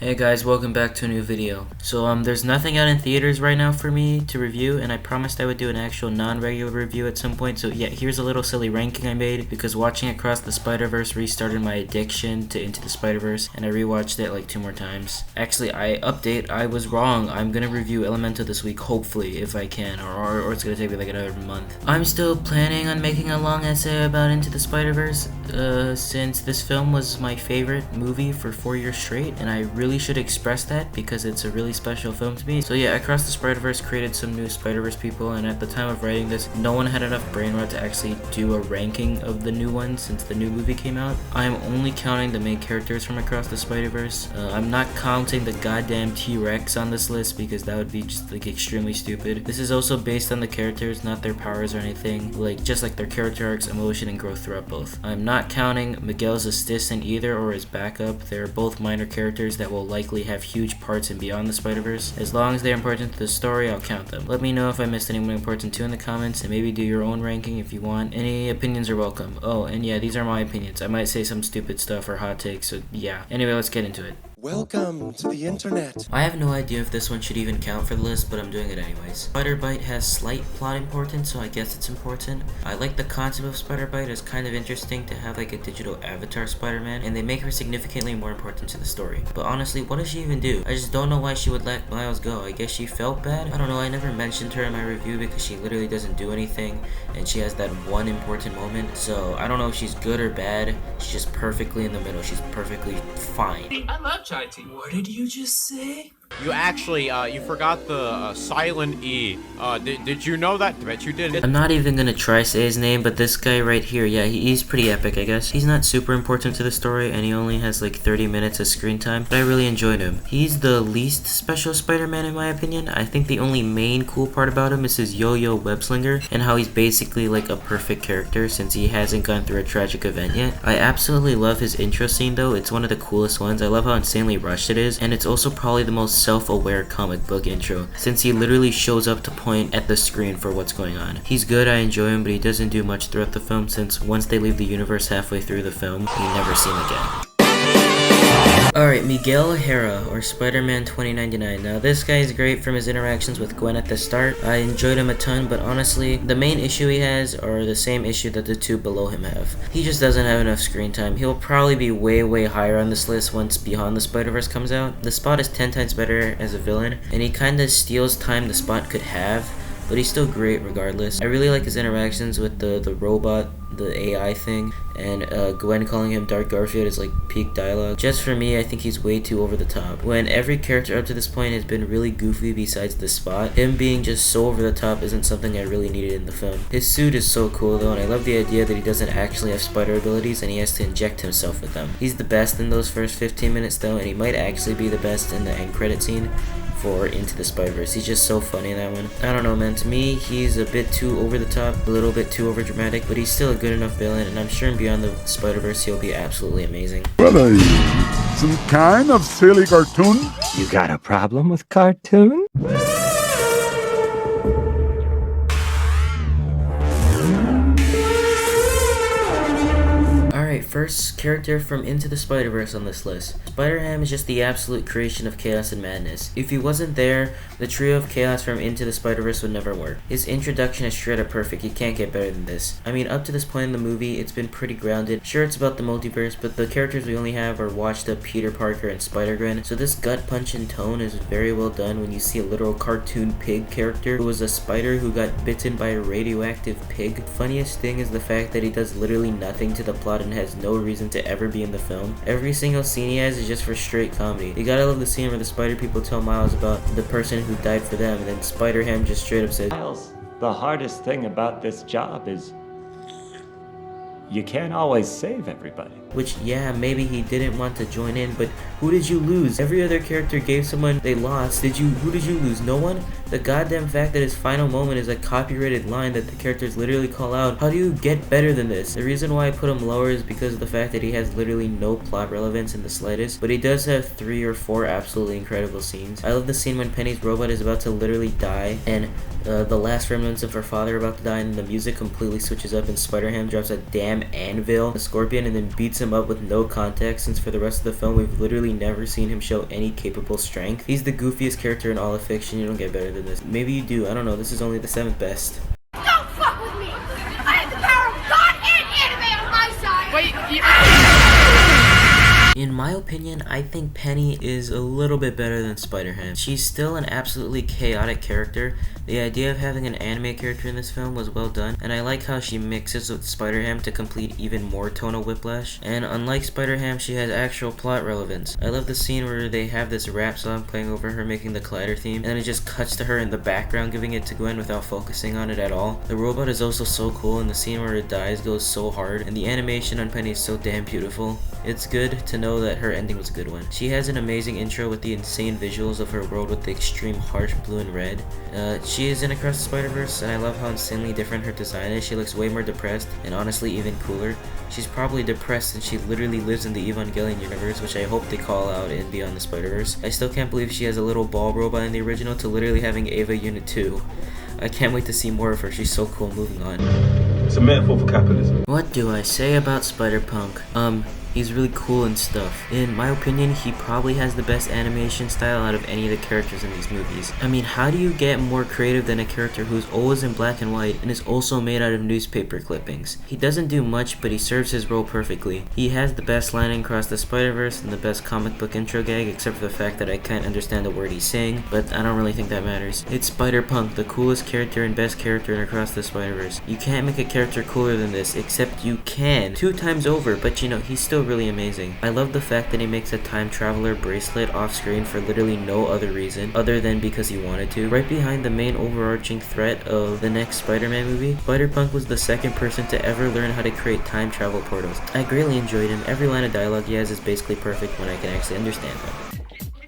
Hey guys, welcome back to a new video. There's nothing out in theaters right now for me to review, and I promised I would do an actual non-regular review at some point. So yeah, here's a little silly ranking I made because watching Across the Spider-Verse restarted my addiction to Into the Spider-Verse, and I rewatched it like 2 more times. Actually, I was wrong. I'm gonna review Elemental this week, hopefully, if I can, or it's gonna take me like another month. I'm still planning on making a long essay about Into the Spider-Verse, since this film was my favorite movie for 4 years straight, and I really should express that because it's a really special film to me. So yeah, Across the Spider-Verse created some new Spider-Verse people, and at the time of writing this, no one had enough brain rot to actually do a ranking of the new ones since the new movie came out. I'm only counting the main characters from Across the Spider-Verse. I'm not counting the goddamn T-Rex on this list because that would be just like extremely stupid. This is also based on the characters, not their powers or anything, just like their character arcs, emotion, and growth throughout both. I'm not counting Miguel's assistant either or his backup. They're both minor characters that will likely have huge parts in Beyond the Spider-Verse. As long as they're important to the story, I'll count them. Let me know if I missed anyone important too in the comments, and maybe do your own ranking if you want. Any opinions are welcome. Oh, and yeah, these are my opinions. I might say some stupid stuff or hot takes, so yeah. Anyway, let's get into it. Welcome to the internet. I have no idea if this one should even count for the list, but I'm doing it anyways. Spider-Bite has slight plot importance, so I guess it's important. I like the concept of Spider-Bite. It's kind of interesting to have like a digital avatar Spider-Man, and they make her significantly more important to the story. But honestly, what does she even do? I just don't know why she would let Miles go. I guess she felt bad? I don't know, I never mentioned her in my review because she literally doesn't do anything, and she has that one important moment. So I don't know if she's good or bad. She's just perfectly in the middle. She's perfectly fine. I love chai tea. What did you just say? You actually, you forgot the silent E. Did you know that? I bet you didn't. I'm not even gonna try say his name, but this guy right here, yeah, he's pretty epic, I guess. He's not super important to the story, and he only has like 30 minutes of screen time, but I really enjoyed him. He's the least special Spider-Man in my opinion. I think the only main cool part about him is his yo-yo web slinger, and how he's basically like a perfect character since he hasn't gone through a tragic event yet. I absolutely love his intro scene though. It's one of the coolest ones. I love how insanely rushed it is, and it's also probably the most self-aware comic book intro, since he literally shows up to point at the screen for what's going on. He's good, I enjoy him, but he doesn't do much throughout the film since once they leave the universe halfway through the film, you never see him again. Alright, Miguel O'Hara, or Spider-Man 2099. Now, this guy is great from his interactions with Gwen at the start. I enjoyed him a ton, but honestly, the main issue he has are the same issue that the two below him have. He just doesn't have enough screen time. He'll probably be way higher on this list once Beyond the Spider-Verse comes out. The Spot is 10 times better as a villain, and he kinda steals time the Spot could have, but he's still great regardless. I really like his interactions with the robot, the AI thing, and Gwen calling him Dark Garfield is like peak dialogue. Just for me, I think he's way too over the top. When every character up to this point has been really goofy besides the Spot, him being just so over the top isn't something I really needed in the film. His suit is so cool though, and I love the idea that he doesn't actually have spider abilities and he has to inject himself with them. He's the best in those first 15 minutes though, and he might actually be the best in the end credit scene for Into the Spider-Verse. He's just so funny in that one. I don't know, man. To me, he's a bit too over the top, a little bit too over dramatic, but he's still a good enough villain, and I'm sure in Beyond the Spider-Verse he'll be absolutely amazing. What are you, some kind of silly cartoon? You got a problem with cartoon? Alright, first character from Into the Spider-Verse on this list. Spider-Ham is just the absolute creation of chaos and madness. If he wasn't there, the trio of chaos from Into the Spider-Verse would never work. His introduction is straight up perfect. You can't get better than this. I mean, up to this point in the movie, it's been pretty grounded. Sure, it's about the multiverse, but the characters we only have are washed up Peter Parker and Spider-Gwen, so this gut-punching tone is very well done when you see a literal cartoon pig character who was a spider who got bitten by a radioactive pig. Funniest thing is the fact that he does literally nothing to the plot and has no reason to ever be in the film. Every single scene he has is just for straight comedy. You gotta love the scene where the spider people tell Miles about the person who died for them, and then Spider-Ham just straight up says, Miles, the hardest thing about this job is you can't always save everybody. which, yeah, maybe he didn't want to join in, but who did you lose? Every other character gave someone they lost. Who did you lose? No one? The goddamn fact that his final moment is a copyrighted line that the characters literally call out. How do you get better than this? The reason why I put him lower is because of the fact that he has literally no plot relevance in the slightest, but he does have 3 or 4 absolutely incredible scenes. I love the scene when Penny's robot is about to literally die, and the last remnants of her father are about to die, and the music completely switches up and Spider-Ham drops a damn Spider-Ham anvil the Scorpion and then beats him up with no context, since for the rest of the film we've literally never seen him show any capable strength. He's the goofiest character in all of fiction. You don't get better than this. Maybe you do, I don't know, this is only the 7th best. Don't fuck with me! I have the power of God and anime on my side! Wait, In my opinion, I think Penny is a little bit better than Spider-Ham. She's still an absolutely chaotic character. The idea of having an anime character in this film was well done, and I like how she mixes with Spider-Ham to complete even more tonal whiplash. And unlike Spider-Ham, she has actual plot relevance. I love the scene where they have this rap song playing over her making the Collider theme, and then it just cuts to her in the background giving it to Gwen without focusing on it at all. The robot is also so cool, and the scene where it dies goes so hard, and the animation on Penny is so damn beautiful. It's good to know that her ending was a good one. She has an amazing intro with the insane visuals of her world with the extreme harsh blue and red. She is in Across the Spider-Verse, and I love how insanely different her design is. She looks way more depressed, and honestly even cooler. She's probably depressed since she literally lives in the Evangelion universe, which I hope they call out in Beyond the Spider-Verse. I still can't believe she has a little ball robot in the original to literally having Ava Unit 2. I can't wait to see more of her, she's so cool. Moving on. It's a metaphor for capitalism. What do I say about Spider-Punk? He's really cool and stuff. In my opinion, he probably has the best animation style out of any of the characters in these movies. I mean, how do you get more creative than a character who's always in black and white and is also made out of newspaper clippings? He doesn't do much, but he serves his role perfectly. He has the best line in Across the Spider-Verse and the best comic book intro gag, except for the fact that I can't understand a word he's saying, but I don't really think that matters. It's Spider-Punk, the coolest character and best character in Across the Spider-Verse. You can't make a character cooler than this, except you can 2 times over, but you know, he's still really amazing. I love the fact that he makes a time traveler bracelet off screen for literally no other reason other than because he wanted to. Right behind the main overarching threat of the next Spider-Man movie, Spider-Punk was the 2nd person to ever learn how to create time travel portals. I greatly enjoyed him. Every line of dialogue he has is basically perfect when I can actually understand them.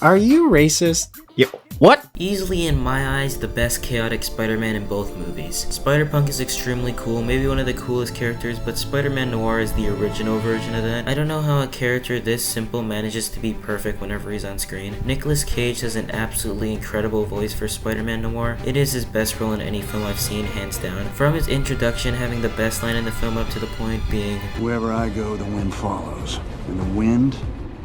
Are you racist? Yeah. What? Easily in my eyes, the best chaotic Spider-Man in both movies. Spider-Punk is extremely cool, maybe one of the coolest characters, but Spider-Man Noir is the original version of that. I don't know how a character this simple manages to be perfect whenever he's on screen. Nicolas Cage has an absolutely incredible voice for Spider-Man Noir. It is his best role in any film I've seen, hands down. From his introduction, having the best line in the film up to the point being, Wherever I go, the wind follows. And the wind,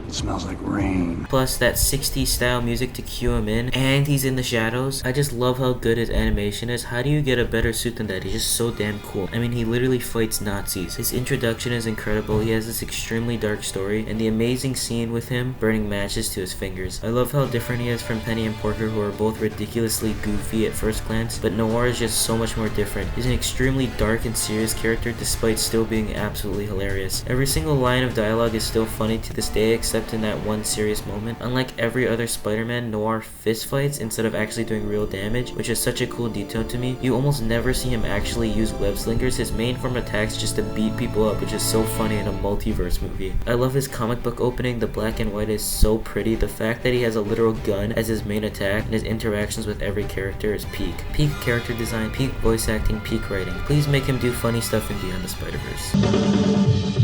it smells like rain. plus that 60s style music to cue him in, and he's in the shadows. I just love how good his animation is. How do you get a better suit than that? He's just so damn cool. I mean, he literally fights Nazis. His introduction is incredible. He has this extremely dark story, and the amazing scene with him burning matches to his fingers. I love how different he is from Penny and Porker, who are both ridiculously goofy at first glance, but Noir is just so much more different. He's an extremely dark and serious character despite still being absolutely hilarious. Every single line of dialogue is still funny to this day, except in that one serious moment. Unlike every other Spider-Man, Noir fist fights instead of actually doing real damage, which is such a cool detail to me. You almost never see him actually use web slingers. His main form of attack is just to beat people up, which is so funny in a multiverse movie. I love his comic book opening. The black and white is so pretty. The fact that he has a literal gun as his main attack and his interactions with every character is peak. Peak character design, peak voice acting, peak writing. Please make him do funny stuff in Beyond the Spider-Verse.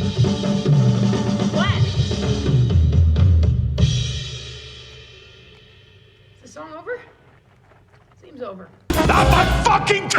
Song over? Seems over.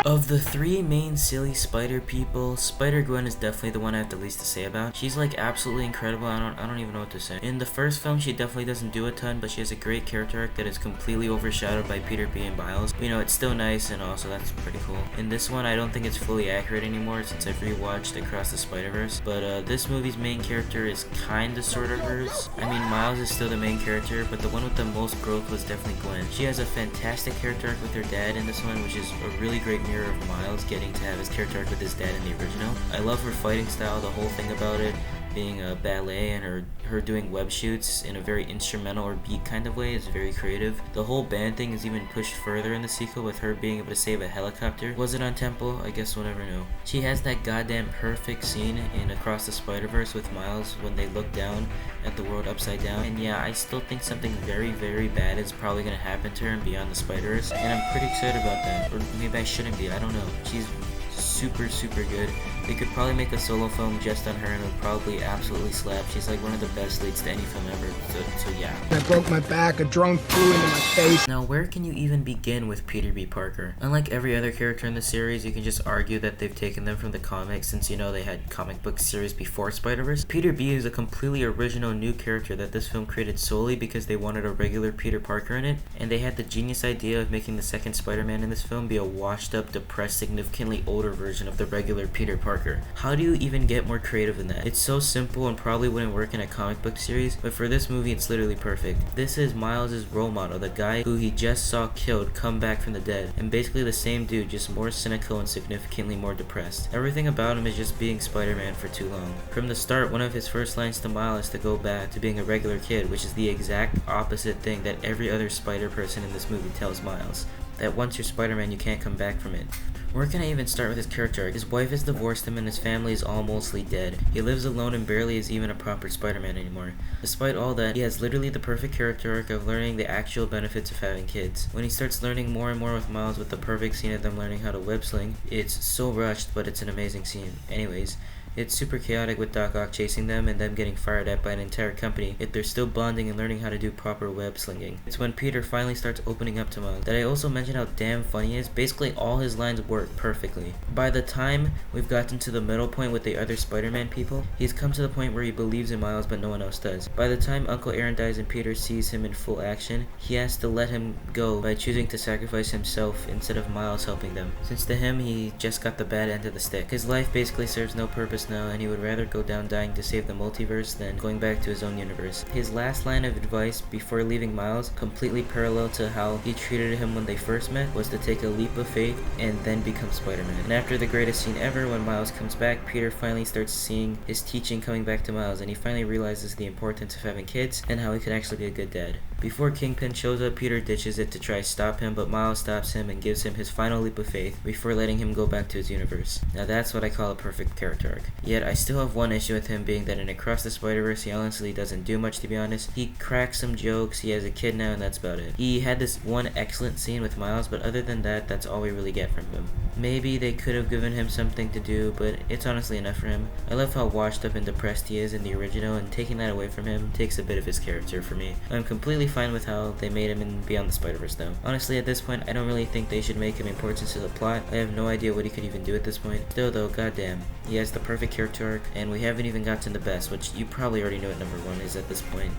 Of the 3 main silly spider people, Spider-Gwen is definitely the one I have the least to say about. She's like absolutely incredible. I don't even know what to say. In the first film, she definitely doesn't do a ton, but she has a great character arc that is completely overshadowed by Peter B and Miles. But, you know, it's still nice, and also that's pretty cool. In this one, I don't think it's fully accurate anymore since I've rewatched Across the Spider-Verse, but this movie's main character is kinda sorta hers. I mean, Miles is still the main character, but the one with the most growth was definitely Gwen. She has a fantastic character arc with her dad in this one, which is a really great mirror of Miles getting to have his character arc with his dad in the original. I love her fighting style, the whole thing about it being a ballet and her doing web shoots in a very instrumental or beat kind of way is very creative. The whole band thing is even pushed further in the sequel with her being able to save a helicopter. Was it on Temple? I guess we'll never know. She has that goddamn perfect scene in Across the Spider-Verse with Miles when they look down at the world upside down. And yeah, I still think something very, very bad is probably gonna happen to her in Beyond the Spider-Verse, and I'm pretty excited about that. Or maybe I shouldn't be, I don't know. She's super, super good. They could probably make a solo film just on her and it would probably absolutely slap. She's like one of the best leads to any film ever, so yeah. I broke my back, a drone flew into my face. Now where can you even begin with Peter B. Parker? Unlike every other character in the series, you can just argue that they've taken them from the comics since you know they had comic book series before Spider-Verse. Peter B is a completely original new character that this film created solely because they wanted a regular Peter Parker in it, and they had the genius idea of making the second Spider-Man in this film be a washed up, depressed, significantly older version of the regular Peter Parker. How do you even get more creative than that? It's so simple and probably wouldn't work in a comic book series, but for this movie it's literally perfect. This is Miles' role model, the guy who he just saw killed come back from the dead, and basically the same dude, just more cynical and significantly more depressed. Everything about him is just being Spider-Man for too long. From the start, one of his first lines to Miles is to go back to being a regular kid, which is the exact opposite thing that every other Spider person in this movie tells Miles. That once you're Spider-Man, you can't come back from it. Where can I even start with his character arc? His wife has divorced him and his family is all mostly dead. He lives alone and barely is even a proper Spider-Man anymore. Despite all that, he has literally the perfect character arc of learning the actual benefits of having kids. When he starts learning more and more with Miles with the perfect scene of them learning how to web sling, it's so rushed, but it's an amazing scene. Anyways, it's super chaotic with Doc Ock chasing them and them getting fired at by an entire company, yet they're still bonding and learning how to do proper web slinging. It's when Peter finally starts opening up to Miles that I also mentioned how damn funny he is. Basically all his lines work perfectly. By the time we've gotten to the middle point with the other Spider-Man people, he's come to the point where he believes in Miles but no one else does. By the time Uncle Aaron dies and Peter sees him in full action, he has to let him go by choosing to sacrifice himself instead of Miles helping them, since to him he just got the bad end of the stick. His life basically serves no purpose now, and he would rather go down dying to save the multiverse than going back to his own universe. His last line of advice before leaving Miles, completely parallel to how he treated him when they first met, was to take a leap of faith and then become Spider-Man. And after the greatest scene ever, when Miles comes back, Peter finally starts seeing his teaching coming back to Miles, and he finally realizes the importance of having kids and how he can actually be a good dad. Before Kingpin shows up, Peter ditches it to try to stop him, but Miles stops him and gives him his final leap of faith before letting him go back to his universe. Now that's what I call a perfect character arc. Yet I still have one issue with him, being that in Across the Spider-Verse he honestly doesn't do much, to be honest. He cracks some jokes, he has a kid now, and that's about it. He had this one excellent scene with Miles, but other than that, that's all we really get from him. Maybe they could have given him something to do, but it's honestly enough for him. I love how washed up and depressed he is in the original, and taking that away from him takes a bit of his character for me. I'm completely fine with how they made him in Beyond the Spider-Verse though. Honestly, at this point, I don't really think they should make him important to the plot. I have no idea what he could even do at this point. Still though, goddamn, he has the perfect character arc, and we haven't even gotten the best, which you probably already know what number 1 is at this point.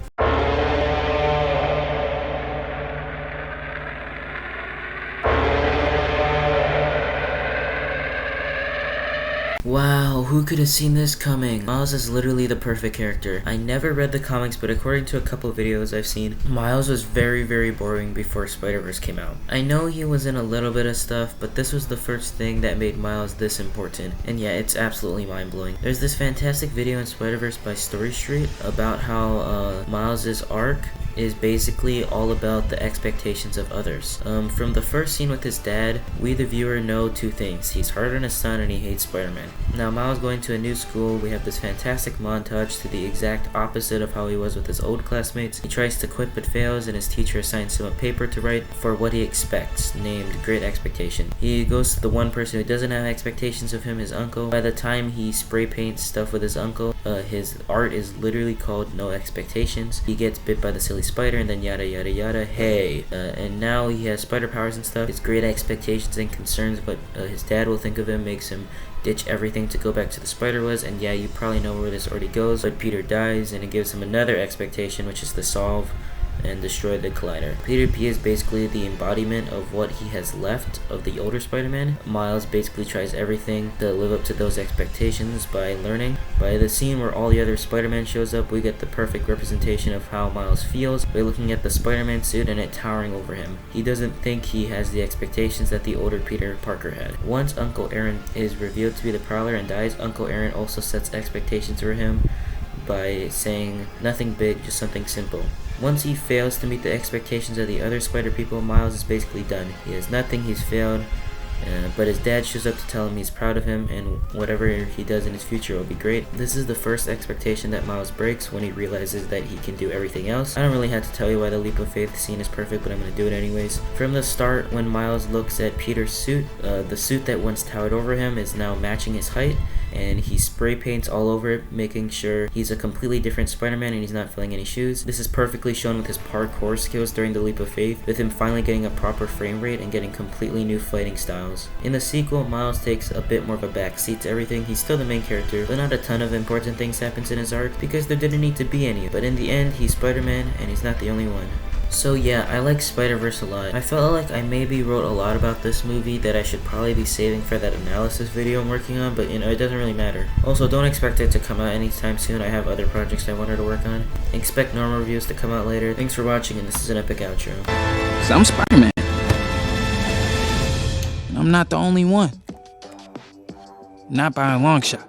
Wow, who could have seen this coming? Miles is literally the perfect character. I never read the comics, but according to a couple of videos I've seen, Miles was very, very boring before Spider-Verse came out. I know he was in a little bit of stuff, but this was the first thing that made Miles this important. And yeah, it's absolutely mind-blowing. There's this fantastic video in Spider-Verse by Story Street about how Miles' arc is basically all about the expectations of others. From the first scene with his dad, we the viewer know two things. He's hard on his son and he hates Spider-Man. Now Miles going to a new school, we have this fantastic montage to the exact opposite of how he was with his old classmates. He tries to quit but fails, and his teacher assigns him a paper to write for what he expects, named Great Expectation. He goes to the one person who doesn't have expectations of him, his uncle. By the time he spray paints stuff with his uncle, his art is literally called No Expectations. He gets bit by the silly spider and then yada yada yada, hey. And now he has spider powers and stuff. His great expectations and concerns what his dad will think of him makes him ditch everything to go back to the Spider-Webs, and yeah, you probably know where this already goes, but Peter dies and it gives him another expectation, which is to solve and destroy the Collider. Peter P is basically the embodiment of what he has left of the older Spider-Man. Miles basically tries everything to live up to those expectations by learning. By the scene where all the other Spider-Man shows up, we get the perfect representation of how Miles feels by looking at the Spider-Man suit and it towering over him. He doesn't think he has the expectations that the older Peter Parker had. Once Uncle Aaron is revealed to be the Prowler and dies, Uncle Aaron also sets expectations for him by saying nothing big, just something simple. Once he fails to meet the expectations of the other Spider people, Miles is basically done. He has nothing, he's failed, But his dad shows up to tell him he's proud of him and whatever he does in his future will be great. This is the first expectation that Miles breaks when he realizes that he can do everything else. I don't really have to tell you why the leap of faith scene is perfect, but I'm going to do it anyways. From the start, when Miles looks at Peter's suit, the suit that once towered over him is now matching his height, and he spray paints all over it, making sure he's a completely different Spider-Man and he's not filling any shoes. This is perfectly shown with his parkour skills during the leap of faith, with him finally getting a proper frame rate and getting completely new fighting styles. In the sequel, Miles takes a bit more of a backseat to everything. He's still the main character, but not a ton of important things happens in his arc because there didn't need to be any. But in the end, he's Spider-Man and he's not the only one. So yeah, I like Spider-Verse a lot. I felt like I maybe wrote a lot about this movie that I should probably be saving for that analysis video I'm working on, but you know, it doesn't really matter. Also, don't expect it to come out anytime soon. I have other projects I wanted to work on. Expect normal reviews to come out later. Thanks for watching, and this is an epic outro. So I'm Spider-Man. And I'm not the only one. Not by a long shot.